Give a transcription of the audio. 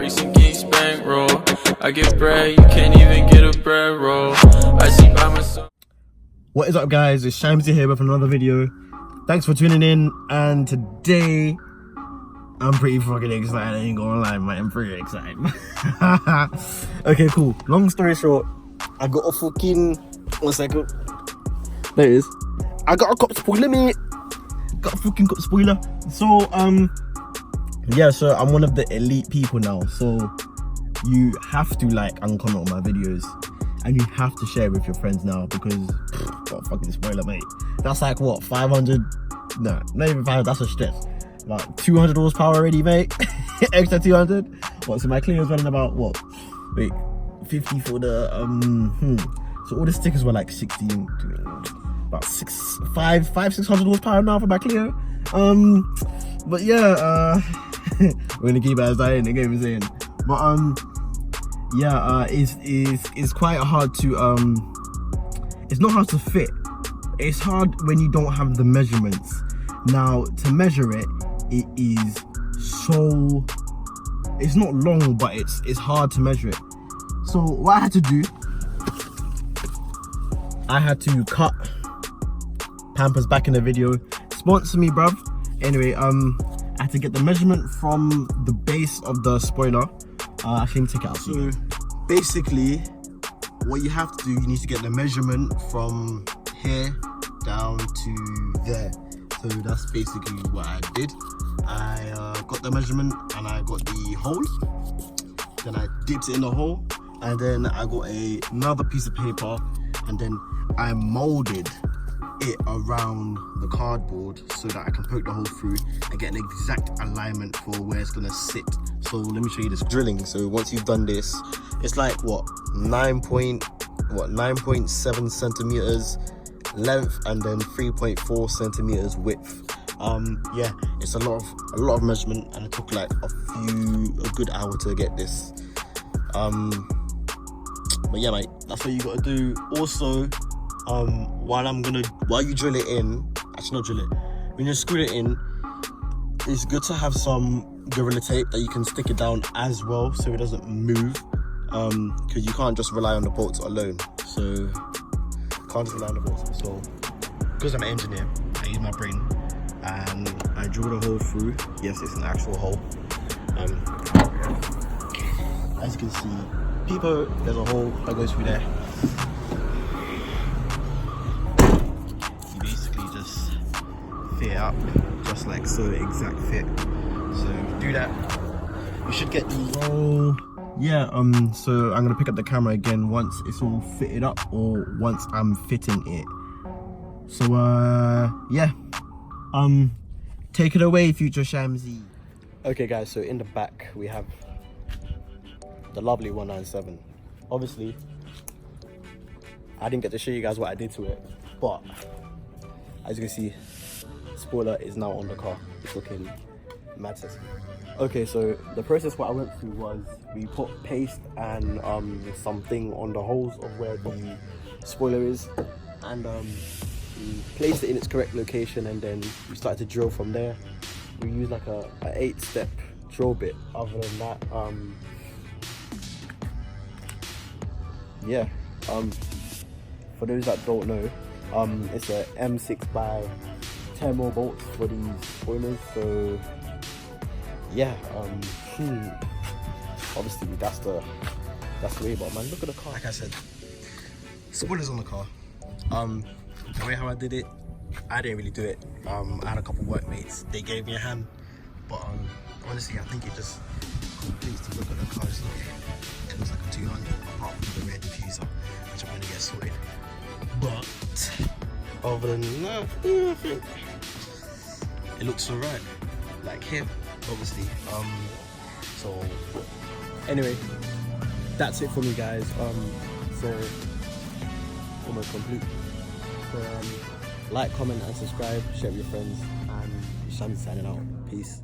bricks and geese bankroll. I get bread, you can't even get a bread roll. I see by myself. What is up, guys? It's Shamsy here with another video. Thanks for tuning in, and today I'm pretty fucking excited. I ain't gonna lie, man. I'm pretty excited. Okay, cool. Long story short, I got a fucking 1 second. There it is. I got a cop spoiler, mate. Got a fucking cop spoiler. So yeah, so I'm one of the elite people now. So you have to like and comment on my videos, and you have to share with your friends now, because what a fucking spoiler, mate. That's like what, 500? No, not even 500. That's a stretch. Like 200 horsepower already, mate. Extra 200. What? So my Clio's running about what? Wait, 50 for the So all the stickers were like 16, about 600 horsepower now for my Clio. But yeah, we're gonna keep it as that in the game is saying. But yeah, it's quite hard to it's not hard to fit. It's hard when you don't have the measurements. Now to measure it, it is so, it's not long, but it's hard to measure it. So what I had to do, I had to cut Pampers back in the video. Sponsor me, bruv. Anyway, I had to get the measurement from the base of the spoiler. Actually, let me take it out. So basically, what you have to do, you need to get the measurement from here down to there. So that's basically what I did. I got the measurement and I got the hole. Then I dipped it in the hole, and then I got another piece of paper, and then I molded it around the cardboard so that I can poke the hole through and get an exact alignment for where it's gonna sit. So let me show you this drilling. So once you've done this, it's like what, 9.7 centimeters length, and then 3.4 centimeters width. Yeah, it's a lot of measurement, and it took like a good hour to get this. But yeah, mate, that's what you gotta do. Also, while you drill it in, actually not drill it, when you screw it in, it's good to have some Gorilla Tape that you can stick it down as well, so it doesn't move, because you can't just rely on the bolts alone. So can't just rely on the bolts. So because I'm an engineer, I use my brain and I drill the hole through. Yes, it's an actual hole. As you can see, people, there's a hole that goes through there. You basically just fit it up just like so, exact fit. So do that, you should get the hole. Yeah, so I'm gonna pick up the camera again once it's all fitted up, or once I'm fitting it. So yeah, take it away, future Shamsy. Okay guys, so in the back we have the lovely 197. Obviously I didn't get to show you guys what I did to it, but as you can see, spoiler is now on the car. It's looking mad sexy. Okay, so the process what I went through was, we put paste and something on the holes of where the spoiler is, and we placed it in its correct location, and then we started to drill from there. We used like a 8-step drill bit. Other than that, yeah, for those that don't know, it's a M6 by 10 more bolts for these spoilers. So yeah, obviously that's the way. But man, look at the car. Like I said, spoilers on the car. The way how I did it, I didn't really do it. I had a couple workmates, they gave me a hand, but honestly I think it just completes the look of the car. It looks like a 200 apart from the rear diffuser, which I'm going to get sorted. But other than that, I think it looks alright. Like here, obviously. So anyway, that's it for me, guys. So almost complete. So like, comment and subscribe, share with your friends, and Shamsi signing out. Peace.